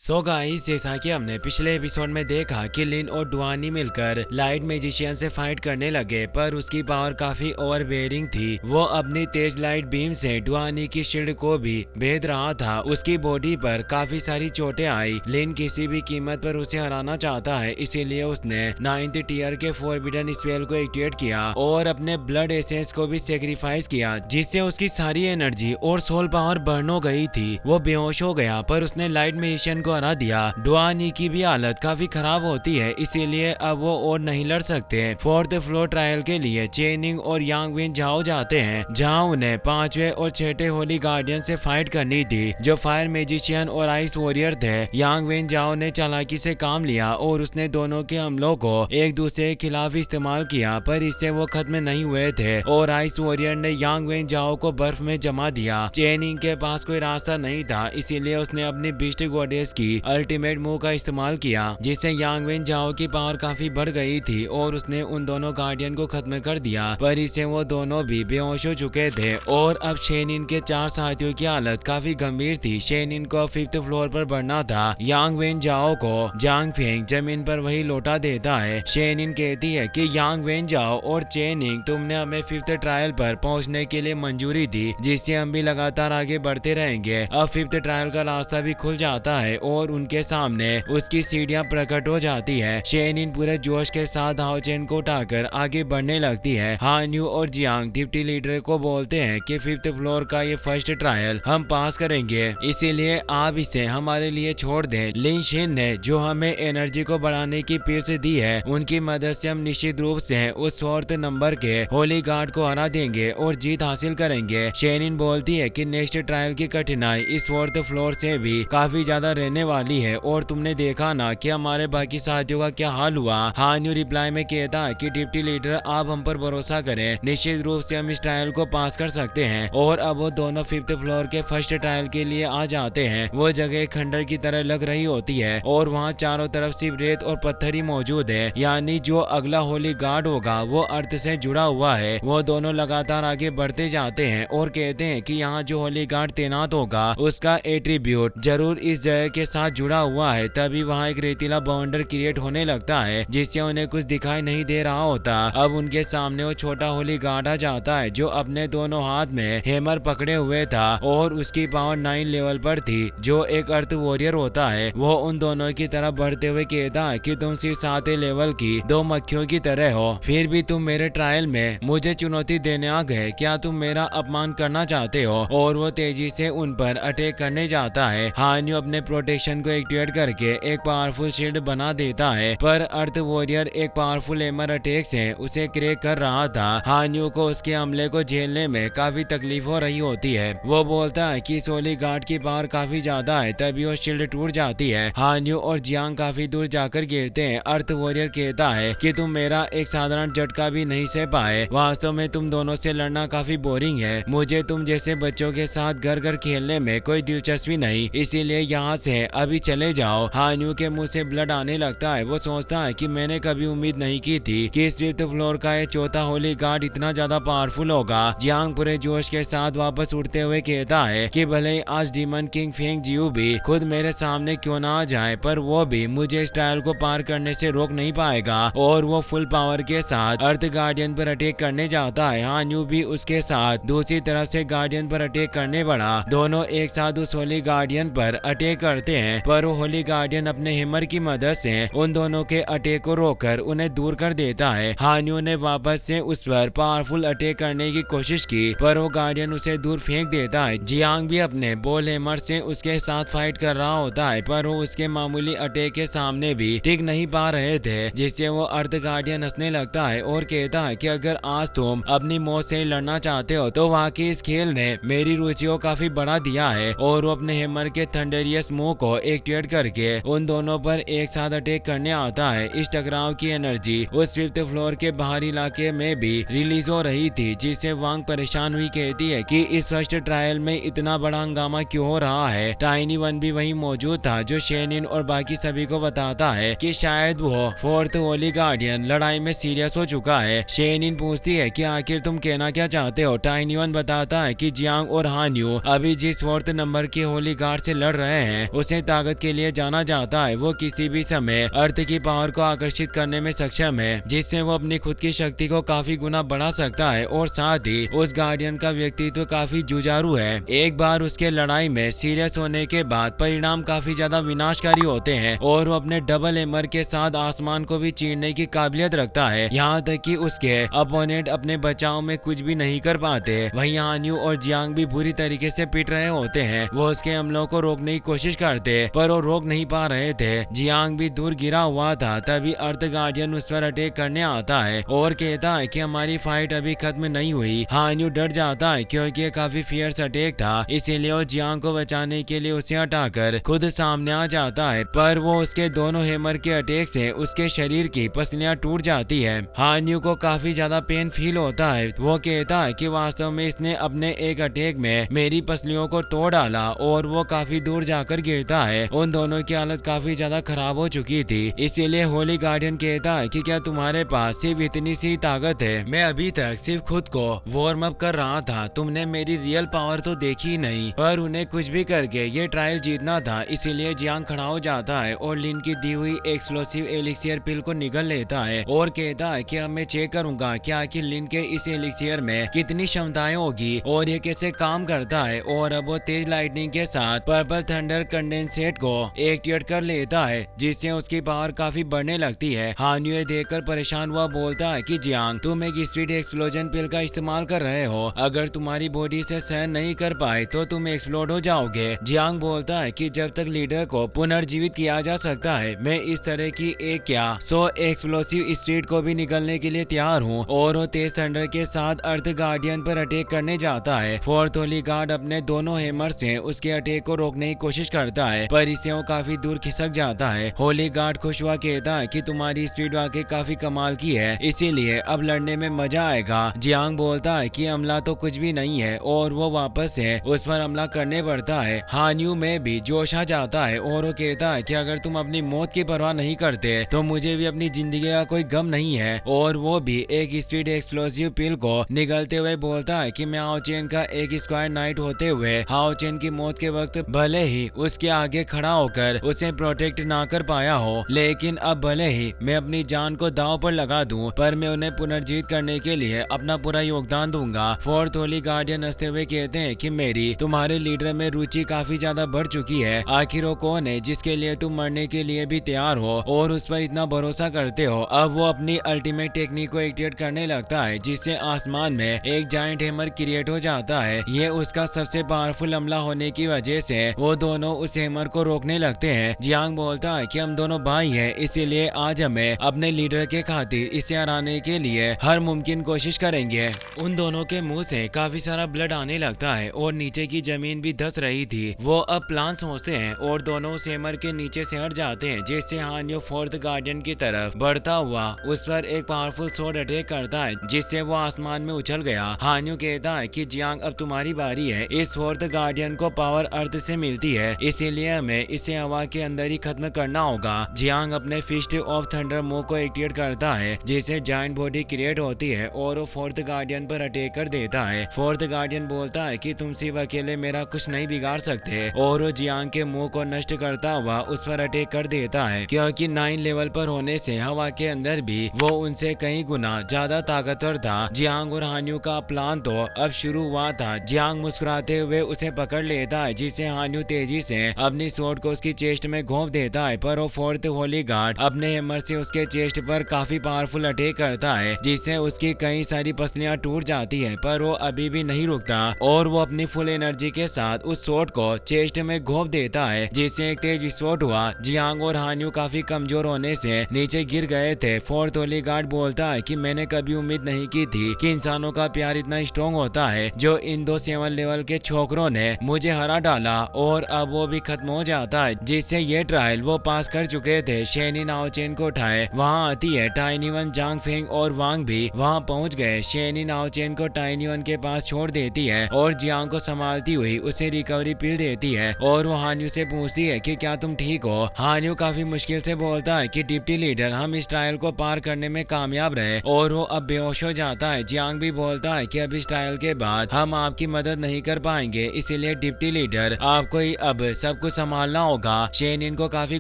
So guys, जैसा कि हमने पिछले एपिसोड में देखा कि लिन और डुआनी मिलकर लाइट मैजिशियन से फाइट करने लगे, पर उसकी पावर काफी ओवरबेयरिंग थी। वो अपनी तेज लाइट बीम से डुआनी की शील्ड को भी भेद रहा था। उसकी बॉडी पर काफी सारी चोटें आई। लिन किसी भी कीमत पर उसे हराना चाहता है, इसीलिए उसने 9th टीयर के फॉरबिडन स्पेल को एक्टिवेट किया और अपने ब्लड एसेंस को भी सेक्रीफाइस किया, जिससे उसकी सारी एनर्जी और सोल पावर बर्न हो गई थी। वो बेहोश हो गया, पर उसने लाइट मैजिशियन को हरा दिया। डुआनी की भी हालत काफी खराब होती है, इसीलिए अब वो और नहीं लड़ सकते। 4th फ्लोर ट्रायल के लिए चेनिंग और यांग वेन झाओ जाते हैं, जहां उन्हें 5वें और 6ठे होली गार्डियन से फाइट करनी थी, जो फायर मैजिशियन और आइस वॉरियर थे। यांग वेन झाओ ने चालाकी से काम लिया और उसने दोनों के हमलों को एक दूसरे के खिलाफ इस्तेमाल किया, पर इससे वो खत्म नहीं हुए थे और आइस वॉरियर ने यांग वेन झाओ को बर्फ में जमा दिया। चेनिंग के पास कोई रास्ता नहीं था, इसीलिए उसने अपनी बीस्ट गॉडेस की अल्टीमेट मूव का इस्तेमाल किया, जिससे यांग वेन झाओ की पावर काफी बढ़ गई थी और उसने उन दोनों गार्डियन को खत्म कर दिया, पर इससे वो दोनों भी बेहोश हो चुके थे। और अब शेनिन के 4 साथियों की हालत काफी गंभीर थी। शेनिन को 5th फ्लोर पर बढ़ना था। यांग वेन झाओ को जांग फेंग जमीन पर वही लौटा देता है। शेनिन कहती है कि यांग वेन झाओ और चेनिंग, तुमने हमें 5th ट्रायल पर पहुंचने के लिए मंजूरी दी, जिससे हम भी लगातार आगे बढ़ते रहेंगे। अब 5th ट्रायल का रास्ता भी खुल जाता है और उनके सामने उसकी सीढ़ियां प्रकट हो जाती है। शेनिन पूरे जोश के साथ हाओ चेन को उठाकर आगे बढ़ने लगती है। हान यू और जियांग डिप्टी लीडर को बोलते हैं कि 5th फ्लोर का ये फर्स्ट ट्रायल हम पास करेंगे, इसीलिए आप इसे हमारे लिए छोड़ दें। लिन शिन ने जो हमें एनर्जी को बढ़ाने की पिल्स दी है, उनकी मदद से हम निश्चित रूप से उस 4th नंबर के होली गार्ड को हरा देंगे और जीत हासिल करेंगे। शेनिन बोलती है कि नेक्स्ट ट्रायल की कठिनाई इस 4th फ्लोर से भी काफी ज्यादा रहने वाली है और तुमने देखा ना कि हमारे बाकी साथियों का क्या हाल हुआ। हान यू रिप्लाई में कहता है कि डिप्टी लीडर, आप हम पर भरोसा करें, निश्चित रूप से हम इस ट्रायल को पास कर सकते हैं। और अब वो दोनों 5th फ्लोर के फर्स्ट ट्रायल के लिए आ जाते हैं। वो जगह खंडर की तरह लग रही होती है और वहाँ चारों तरफ सिर्फ रेत और पत्थर ही मौजूद है, यानी जो अगला होली गार्ड होगा वो अर्थ से जुड़ा हुआ है। वो दोनों लगातार आगे बढ़ते जाते हैं और कहते हैं कि यहाँ जो होली गार्ड तैनात होगा उसका एट्रीब्यूट जरूर इस जगह के साथ जुड़ा हुआ है। तभी वहाँ एक रेतीला बाउंडर क्रिएट होने लगता है, जिससे उन्हें कुछ दिखाई नहीं दे रहा होता। अब उनके सामने वो छोटा होली गार्ड आ जाता है, जो अपने दोनों हाथ में हैमर पकड़े हुए था और उसकी पावर 9 लेवल पर थी, जो एक अर्थ वॉरियर होता है। वो उन दोनों की तरफ बढ़ते हुए कहता है कि तुम सिर्फ 7 लेवल की 2 मक्खियों की तरह हो, फिर भी तुम मेरे ट्रायल में मुझे चुनौती देने आ गए। क्या तुम मेरा अपमान करना चाहते हो? और वो तेजी से उन पर अटैक करने जाता है। हान यू अपने प्रोटेक्शन को एक्टिवेट करके एक पावरफुल शील्ड बना देता है, पर अर्थ वॉरियर एक पावरफुल हैमर अटैक से उसे क्रैक कर रहा था। हान यू को उसके हमले को झेलने में काफी तकलीफ हो रही होती है। वो बोलता है कि सोली गार्ड की पावर काफी ज्यादा है, तभी वो शील्ड टूट जाती है। हान यू और जियांग काफी दूर जाकर गिरते हैं। अर्थ वॉरियर कहता है कि तुम मेरा एक साधारण झटका भी नहीं सह पाए। वास्तव में तुम दोनों से लड़ना काफी बोरिंग है। मुझे तुम जैसे बच्चों के साथ घर घर खेलने में कोई दिलचस्पी नहीं, इसीलिए यहाँ से अभी चले जाओ। हान यू के मुंह से ब्लड आने लगता है। वो सोचता है कि मैंने कभी उम्मीद नहीं की थी कि इस 5th फ्लोर का ये चौथा होली गार्ड इतना ज्यादा पावरफुल होगा। जियांग पूरे जोश के साथ वापस उड़ते हुए कहता है कि भले ही आज डीमन किंग फेंग जियू भी खुद मेरे सामने क्यों ना आ जाए, पर वो भी मुझे इस ट्रायल को पार करने से रोक नहीं पाएगा। और वो फुल पावर के साथ अर्थ गार्डियन पर अटैक करने जाता है। हान यू भी उसके साथ दूसरी तरफ से गार्डियन पर अटैक करने बढ़ा। दोनों एक साथ उस होली गार्डियन पर अटैक करते हैं, पर वो होली गार्डियन अपने हैमर की मदद से उन दोनों के अटैक को रोककर उन्हें दूर कर देता है। हान यू ने वापस से उस पर पावरफुल अटैक करने की कोशिश की, पर वो गार्डियन उसे दूर फेंक देता है। जियांग भी अपने बॉल हैमर से उसके साथ फाइट कर रहा होता है, पर वो उसके मामूली अटैक के सामने भी टिक नहीं पा रहे थे, जिससे वो अर्थ गार्डियन हंसने लगता है और कहता है कि अगर आज तुम अपनी मौत से लड़ना चाहते हो तो वाकई इस खेल ने मेरी रुचि को काफी बढ़ा दिया है। और वो अपने हैमर के थंडरियस मूव को एक्टिवेट करके उन दोनों पर एक साथ अटैक करने आता है। इस टकराव की एनर्जी उस 5th फ्लोर के बाहरी इलाके में भी रिलीज हो रही थी, जिससे वांग परेशान हुई कहती है कि इस फर्स्ट ट्रायल में इतना बड़ा हंगामा क्यों हो रहा है। टाइनी वन भी वहीं मौजूद था, जो शेनिन और बाकी सभी को बताता है कि शायद वो 4th होली गार्डियन लड़ाई में सीरियस हो चुका है। शेनिन पूछती है कि आखिर तुम कहना क्या चाहते हो। टाइनी वन बताता है कि जियांग और हान यू अभी जिस 4th नंबर के होली गार्ड से लड़ रहे हैं उसे उसे ताकत के लिए जाना जाता है। वो किसी भी समय अर्थ की पावर को आकर्षित करने में सक्षम है, जिससे वो अपनी खुद की शक्ति को काफी गुना बढ़ा सकता है। और साथ ही उस गार्डियन का व्यक्तित्व काफी जुझारू है। एक बार उसके लड़ाई में सीरियस होने के बाद परिणाम काफी ज्यादा विनाशकारी होते हैं और वो अपने डबल हैमर के साथ आसमान को भी चीरने की काबिलियत रखता है, यहाँ तक कि उसके अपोनेंट अपने बचाव में कुछ भी नहीं कर पाते। वहीं हान्यू और जियांग भी बुरी तरीके से पिट रहे होते हैं। वो उसके हमलों को रोकने की कोशिश करते पर वो रोक नहीं पा रहे थे। जियांग भी दूर गिरा हुआ था। तभी अर्थ गार्डियन उस पर अटैक करने आता है और कहता है कि हमारी फाइट अभी खत्म नहीं हुई। हान्यू डर जाता है क्योंकि ये काफी फियर्स अटैक था, इसीलिए वो जियांग को बचाने के लिए उसे हटाकर खुद सामने आ जाता है। पर वो उसके दोनों हैमर के अटैक से उसके शरीर की पसलियां टूट जाती है। हान्यू को काफी ज्यादा पेन फील होता है। वो कहता है कि वास्तव में इसने अपने एक अटैक में मेरी पसलियों को तोड़ डाला और वो काफी दूर जाकर गिरता है। उन दोनों की हालत काफी ज्यादा खराब हो चुकी थी, इसीलिए होली गार्डियन कहता है कि क्या तुम्हारे पास सिर्फ इतनी सी ताकत है? मैं अभी तक सिर्फ खुद को वार्म अप कर रहा था, तुमने मेरी रियल पावर तो देखी नहीं। पर उन्हें कुछ भी करके ये ट्रायल जीतना था, इसीलिए जियांग खड़ा हो जाता है और लिन की दी हुई एक्सप्लोसिव एलिक्सियर पिल को निगल लेता है और कहता है कि अब मैं चेक करूंगा कि आखिर लिन के इस एलिक्सियर में कितनी क्षमताएं होगी और ये कैसे काम करता है। और अब वो तेज लाइटनिंग के साथ पर्पल थंडर कंडेंसेट को एक्टिवेट कर लेता है, जिससे उसकी पावर काफी बढ़ने लगती है। हान्यू ये देखकर परेशान हुआ बोलता है कि जियांग, तुम एक स्पीड एक्सप्लोजन पिल का इस्तेमाल कर रहे हो, अगर तुम्हारी बॉडी से सहन नहीं कर पाए तो तुम एक्सप्लोड हो जाओगे। जियांग बोलता है कि जब तक लीडर को पुनर्जीवित किया जा सकता है, मैं इस तरह की एक क्या 100 एक्सप्लोसिव स्पीड को भी निकलने के लिए तैयार हूँ। और वो तेज थंडर के साथ अर्थ गार्डियन पर अटैक करने जाता है। फोर्थ होली गार्ड अपने दोनों हैमर से उसके अटैक को रोकने की कोशिश करता है, पर इससे वो काफी दूर खिसक जाता है। होली गार्ड खुश हुआ कहता है कि तुम्हारी स्पीड वाकई काफी कमाल की है, इसीलिए अब लड़ने में मजा आएगा। जियांग बोलता है कि हमला तो कुछ भी नहीं है और वो वापस से उस पर हमला करने पड़ता है। हान्यू में भी जोश आ जाता है और वो कहता है कि अगर तुम अपनी मौत की परवाह नहीं करते तो मुझे भी अपनी जिंदगी का कोई गम नहीं है। और वो भी एक स्पीड एक्सप्लोसिव पिल को निगलते हुए बोलता है कि मैं हाओचेन का एक स्क्वायर नाइट होते हुए हाओचेन की मौत के वक्त भले ही उसके आगे खड़ा होकर उसे प्रोटेक्ट ना कर पाया हो, लेकिन अब भले ही मैं अपनी जान को दांव पर लगा दूं, पर मैं उन्हें पुनर्जीवित करने के लिए अपना पूरा योगदान दूंगा। फोर्थ होली गार्डियन हंसते हुए कहते हैं कि मेरी तुम्हारे लीडर में रुचि काफी ज्यादा बढ़ चुकी है। आखिर वो कौन है जिसके लिए तुम मरने के लिए भी तैयार हो और उस पर इतना भरोसा करते हो? अब वो अपनी अल्टीमेट टेक्निक को एक्टिवेट करने लगता है, जिससे आसमान में एक जायंट हैमर क्रिएट हो जाता है। ये उसका सबसे पावरफुल हमला होने की वजह से वो दोनों उस हैमर को रोकने लगते हैं। जियांग बोलता है कि हम दोनों भाई हैं, इसीलिए आज हमें अपने लीडर के खातिर इसे हराने के लिए हर मुमकिन कोशिश करेंगे। उन दोनों के मुंह से काफी सारा ब्लड आने लगता है और नीचे की जमीन भी धंस रही थी। वो अब प्लान सोचते हैं और दोनों उस हैमर के नीचे से हट जाते हैं, जिससे हान्यू फोर्थ गार्डियन की तरफ बढ़ता हुआ उस पर एक पावरफुल स्वॉर्ड अटैक करता है, जिससे वो आसमान में उछल गया। हान्यू कहता है कि जियांग, अब तुम्हारी बारी है। इस फोर्थ गार्डियन को पावर अर्थ से मिलती है, इसीलिए हमें इसे हवा के अंदर ही खत्म करना होगा। जियांग अपने फिस्ट ऑफ थंडर मूव को एक्टिवेट करता है, जिससे जायंट बॉडी क्रिएट होती है और वो फोर्थ गार्डियन पर अटैक कर देता है। फोर्थ गार्डियन बोलता है कि तुम सिर्फ अकेले मेरा कुछ नहीं बिगाड़ सकते और वो जियांग के मुंह को नष्ट करता हुआ उस पर अटैक कर देता है, क्योंकि 9 लेवल पर होने से हवा के अंदर भी वो उनसे कई गुना ज्यादा ताकतवर था। जियांग और हान्यू का प्लान तो अब शुरू हुआ था। जियांग मुस्कुराते हुए उसे पकड़ लेता है, जिससे हान्यू तेजी से अपनी स्वॉर्ड को उसकी चेस्ट में घोंप देता है, पर वो फोर्थ होली गार्ड अपने हैमर से उसके चेस्ट पर काफी पावरफुल अटैक करता है, जिससे उसकी कई सारी पसलियां टूट जाती है। पर वो अभी भी नहीं रुकता और वो अपनी फुल एनर्जी के साथ उस स्वॉर्ड को चेस्ट में घोंप देता है, जिससे एक तेज विस्फोट हुआ। जियांग और हान्यू काफी कमजोर होने से नीचे गिर गए थे। फोर्थ होली गार्ड बोलता है कि मैंने कभी उम्मीद नहीं की थी कि इंसानों का प्यार इतना स्ट्रॉन्ग होता है, जो इन दो 7 लेवल के छोकरों ने मुझे हरा डाला और अब वो भी खत्म हो जाता है, जिससे ये ट्रायल वो पास कर चुके थे। शेनिन हाओचेन को उठाए वहाँ आती है। टाइनी वन, जांग फेंग और वांग भी वहाँ पहुँच गए। शेनिन हाओचेन को टाइनी वन के पास छोड़ देती है और जियांग को संभालती हुई उसे रिकवरी पिल देती है और वो हान्यू से पूछती है कि क्या तुम ठीक हो? हान्यू काफी मुश्किल से बोलता है कि डिप्टी लीडर, हम इस ट्रायल को पार करने में कामयाब रहे, और वो अब बेहोश हो जाता है। जियांग भी बोलता है कि अब इस ट्रायल के बाद हम आपकी मदद नहीं कर पाएंगे, इसीलिए डिप्टी लीडर आपको ही अब सब कुछ संभालना होगा। शेन इनको काफी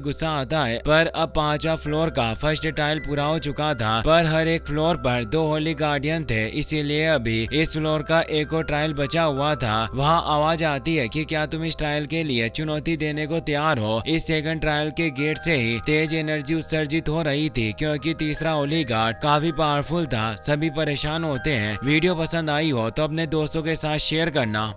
गुस्सा आता है, पर अब 5वां फ्लोर का फर्स्ट ट्रायल पूरा हो चुका था, पर हर एक फ्लोर पर 2 होली गार्डियन थे, इसीलिए अभी इस फ्लोर का एक और ट्रायल बचा हुआ था। वहाँ आवाज आती है कि क्या तुम इस ट्रायल के लिए चुनौती देने को तैयार हो। इस सेकंड ट्रायल के गेट से ही तेज एनर्जी उत्सर्जित हो रही थी, क्योंकि तीसरा होली गार्ड काफी पावरफुल था। सभी परेशान होते हैं। वीडियो पसंद आई हो तो अपने दोस्तों के साथ शेयर करना।